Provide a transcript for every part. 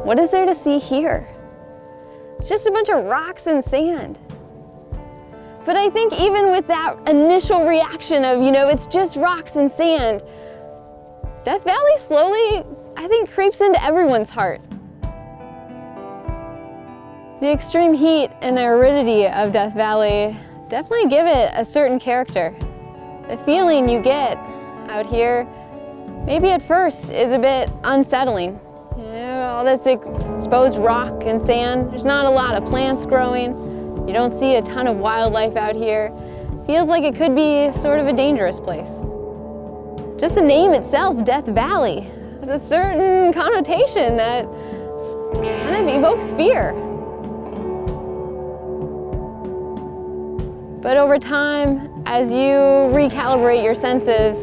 What is there to see here? It's just a bunch of rocks and sand. But I think even with that initial reaction of, it's just rocks and sand, Death Valley slowly, I think, creeps into everyone's heart. The extreme heat and aridity of Death Valley definitely give it a certain character. The feeling you get out here, maybe at first, is a bit unsettling. All this exposed rock and sand, there's not a lot of plants growing. You don't see a ton of wildlife out here. Feels like it could be sort of a dangerous place. Just the name itself, Death Valley, has a certain connotation that kind of evokes fear. But over time, as you recalibrate your senses,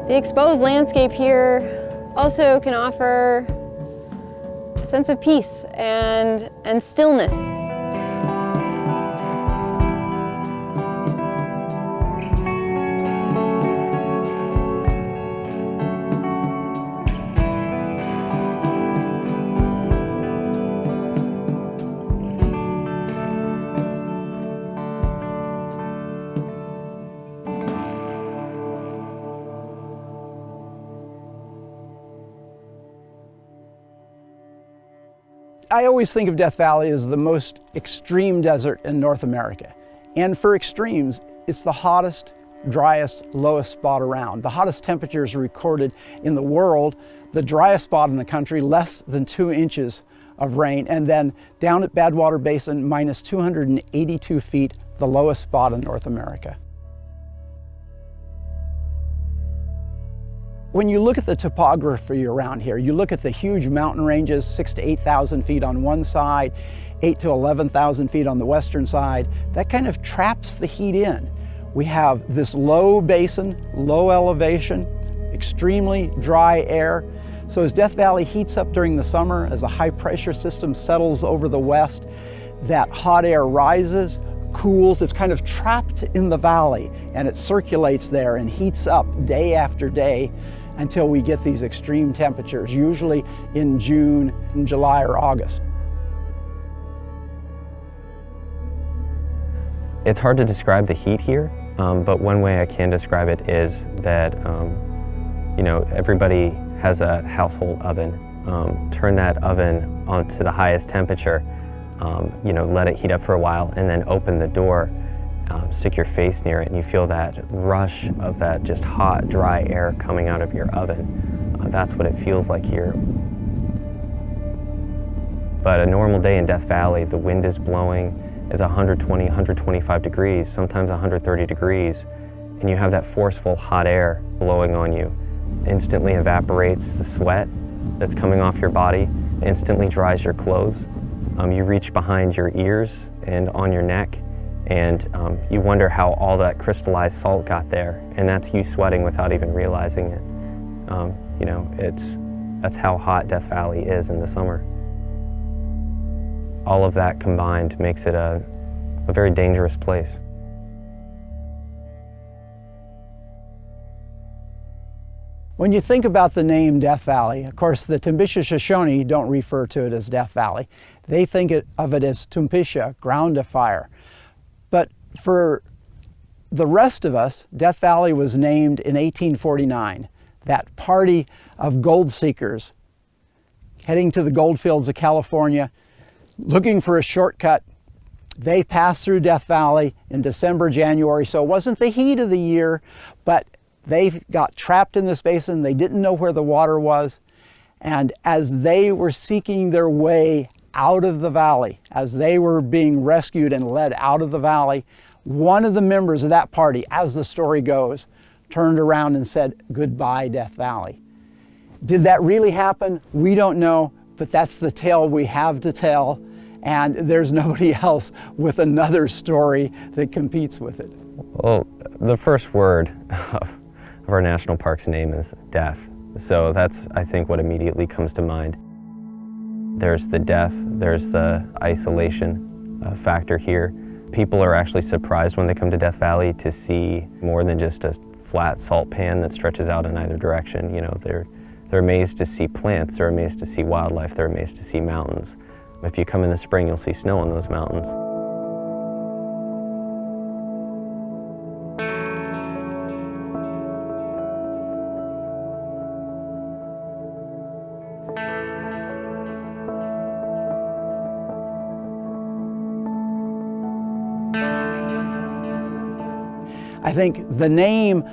the exposed landscape here also can offer a sense of peace and stillness. I always think of Death Valley as the most extreme desert in North America. And for extremes, it's the hottest, driest, lowest spot around. The hottest temperatures recorded in the world, the driest spot in the country, less than 2 inches of rain. And then down at Badwater Basin, minus 282 feet, the lowest spot in North America. When you look at the topography around here, you look at the huge mountain ranges, 6,000 to 8,000 feet on one side, 8,000 to 11,000 feet on the western side, that kind of traps the heat in. We have this low basin, low elevation, extremely dry air. So as Death Valley heats up during the summer, as a high pressure system settles over the west, that hot air rises, cools, it's kind of trapped in the valley, and it circulates there and heats up day after day until we get these extreme temperatures, usually in June, in July or August. It's hard to describe the heat here, but one way I can describe it is that everybody has a household oven. Turn that oven onto the highest temperature, let it heat up for a while, and then open the door, stick your face near it, and you feel that rush of that just hot, dry air coming out of your oven. That's what it feels like here. But a normal day in Death Valley, the wind is blowing, it's 120, 125 degrees, sometimes 130 degrees, and you have that forceful hot air blowing on you. Instantly evaporates the sweat that's coming off your body, instantly dries your clothes. You reach behind your ears and on your neck, and you wonder how all that crystallized salt got there, and that's you sweating without even realizing it. That's how hot Death Valley is in the summer. All of that combined makes it a very dangerous place. When you think about the name Death Valley, of course the Tumpisha Shoshone don't refer to it as Death Valley. They think of it as Tumpisha, ground of fire. But for the rest of us, Death Valley was named in 1849. That party of gold seekers heading to the gold fields of California, looking for a shortcut. They passed through Death Valley in December, January, so it wasn't the heat of the year, but they got trapped in this basin. They didn't know where the water was. And as they were seeking their way out of the valley, as they were being rescued and led out of the valley, one of the members of that party, as the story goes, turned around and said, "Goodbye, Death Valley." Did that really happen? We don't know, but that's the tale we have to tell. And there's nobody else with another story that competes with it. Well, the first word of our national park's name is death. So that's, I think, what immediately comes to mind. There's the death, there's the isolation factor here. People are actually surprised when they come to Death Valley to see more than just a flat salt pan that stretches out in either direction. They're amazed to see plants, they're amazed to see wildlife, they're amazed to see mountains. If you come in the spring, you'll see snow on those mountains. I think the name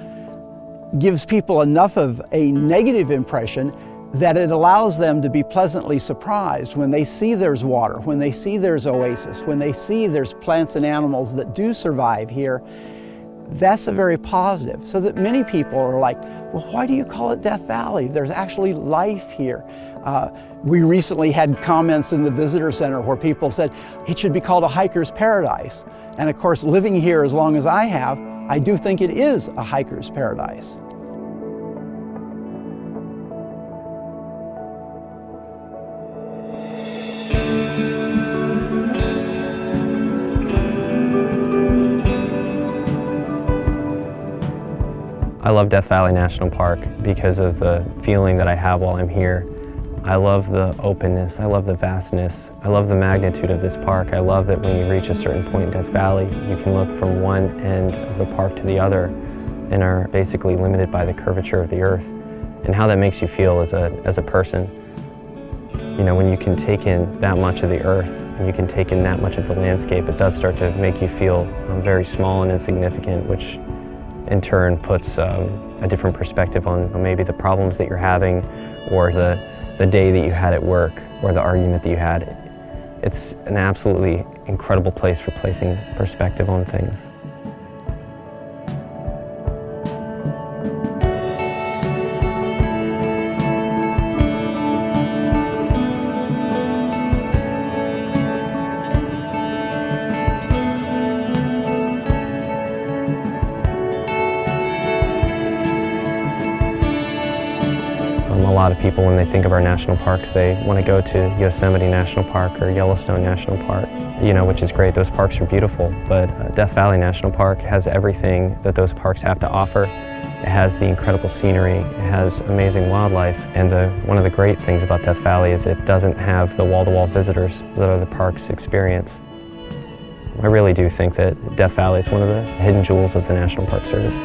gives people enough of a negative impression that it allows them to be pleasantly surprised when they see there's water, when they see there's oasis, when they see there's plants and animals that do survive here. That's a very positive, so that many people are like, well, why do you call it Death Valley? There's actually life here. We recently had comments in the visitor center where people said it should be called a hiker's paradise. And of course, living here as long as I have, I do think it is a hiker's paradise. I love Death Valley National Park because of the feeling that I have while I'm here. I love the openness, I love the vastness, I love the magnitude of this park. I love that when you reach a certain point in Death Valley, you can look from one end of the park to the other and are basically limited by the curvature of the earth and how that makes you feel as a person. You know, when you can take in that much of the earth and you can take in that much of the landscape, it does start to make you feel very small and insignificant, which in turn puts a different perspective on maybe the problems that you're having or the day that you had at work or the argument that you had. It's an absolutely incredible place for placing perspective on things. A lot of people, when they think of our national parks, they want to go to Yosemite National Park or Yellowstone National Park, which is great. Those parks are beautiful, but Death Valley National Park has everything that those parks have to offer. It has the incredible scenery, it has amazing wildlife, and one of the great things about Death Valley is it doesn't have the wall-to-wall visitors that other parks experience. I really do think that Death Valley is one of the hidden jewels of the National Park Service.